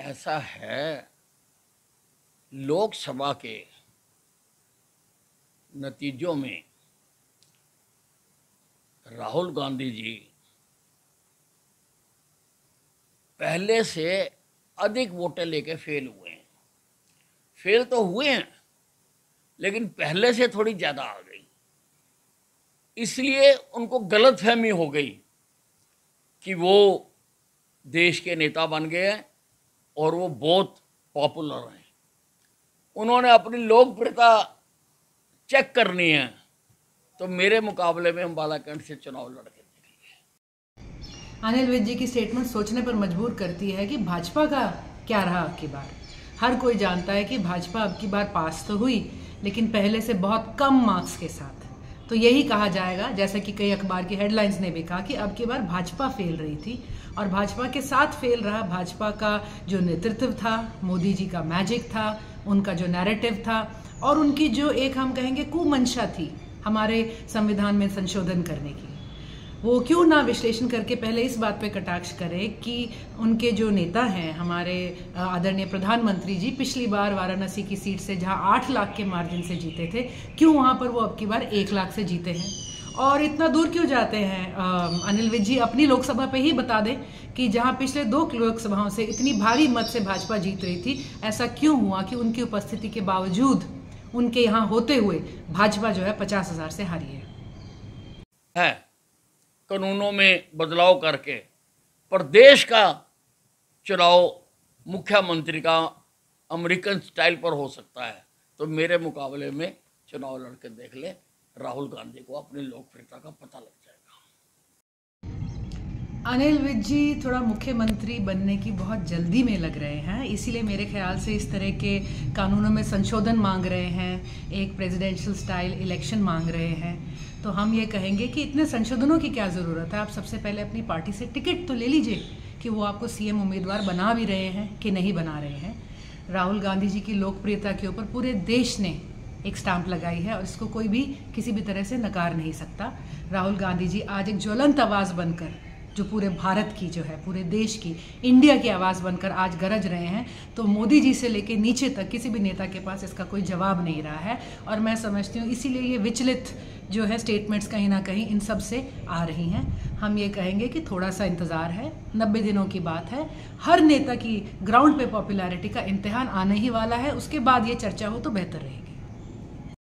ऐसा है, लोकसभा के नतीजों में राहुल गांधी जी पहले से अधिक वोटें लेके फेल हुए हैं। फेल तो हुए हैं, लेकिन पहले से थोड़ी ज़्यादा आ गई, इसलिए उनको गलतफहमी हो गई कि वो देश के नेता बन गए हैं और वो बहुत पॉपुलर हैं। उन्होंने अपनी लोकप्रियता चेक करनी है, तो मेरे मुकाबले में हम बालाकंड से चुनाव लड़के देखेंगे। अनिल विज जी की स्टेटमेंट सोचने पर मजबूर करती है कि भाजपा का क्या रहा अब की बार। हर कोई जानता है कि भाजपा अब की बार पास तो हुई, लेकिन पहले से बहुत कम मार्क्स के साथ। तो यही कहा जाएगा, जैसे कि कई अखबार की हेडलाइंस ने भी कहा, कि अब की बार भाजपा फेल रही थी और भाजपा के साथ फेल रहा भाजपा का जो नेतृत्व था, मोदी जी का मैजिक था, उनका जो नैरेटिव था और उनकी जो एक हम कहेंगे कुमंशा थी हमारे संविधान में संशोधन करने की। वो क्यों ना विश्लेषण करके पहले इस बात पे कटाक्ष करे कि उनके जो नेता हैं, हमारे आदरणीय प्रधानमंत्री जी, पिछली बार वाराणसी की सीट से जहां 8 लाख के मार्जिन से जीते थे, क्यों वहां पर वो अब की बार 1 लाख से जीते हैं। और इतना दूर क्यों जाते हैं अनिल विज जी, अपनी लोकसभा पे ही बता दें कि जहां पिछले 2 लोकसभाओं से इतनी भारी मत से भाजपा जीत रही थी, ऐसा क्यों हुआ कि उनकी उपस्थिति के बावजूद, उनके यहाँ होते हुए भाजपा जो है 50,000 से हारी है। कानूनों में बदलाव करके प्रदेश का चुनाव मुख्यमंत्री का अमेरिकन स्टाइल पर हो सकता है, तो मेरे मुकाबले में चुनाव लड़के देख ले, राहुल गांधी को अपनी लोकप्रियता का पता लग जाएगा। अनिल विज जी थोड़ा मुख्यमंत्री बनने की बहुत जल्दी में लग रहे हैं, इसीलिए मेरे ख्याल से इस तरह के कानूनों में संशोधन मांग रहे हैं, एक प्रेसिडेंशियल स्टाइल इलेक्शन मांग रहे हैं। तो हम ये कहेंगे कि इतने संशोधनों की क्या ज़रूरत है। आप सबसे पहले अपनी पार्टी से टिकट तो ले लीजिए कि वो आपको सीएम उम्मीदवार बना भी रहे हैं कि नहीं बना रहे हैं। राहुल गांधी जी की लोकप्रियता के ऊपर पूरे देश ने एक स्टैंप लगाई है और इसको कोई भी किसी भी तरह से नकार नहीं सकता। राहुल गांधी जी आज एक ज्वलंत आवाज़ बनकर, जो पूरे भारत की, जो है पूरे देश की, इंडिया की आवाज़ बनकर आज गरज रहे हैं। तो मोदी जी से लेके नीचे तक किसी भी नेता के पास इसका कोई जवाब नहीं रहा है। और मैं समझती हूँ इसीलिए ये विचलित जो है स्टेटमेंट्स कहीं ना कहीं इन सब से आ रही हैं। हम ये कहेंगे कि थोड़ा सा इंतज़ार है, 90 दिनों की बात है। हर नेता की ग्राउंड पे पॉपुलैरिटी का इम्तिहान आने ही वाला है, उसके बाद ये चर्चा हो तो बेहतर रहेगी।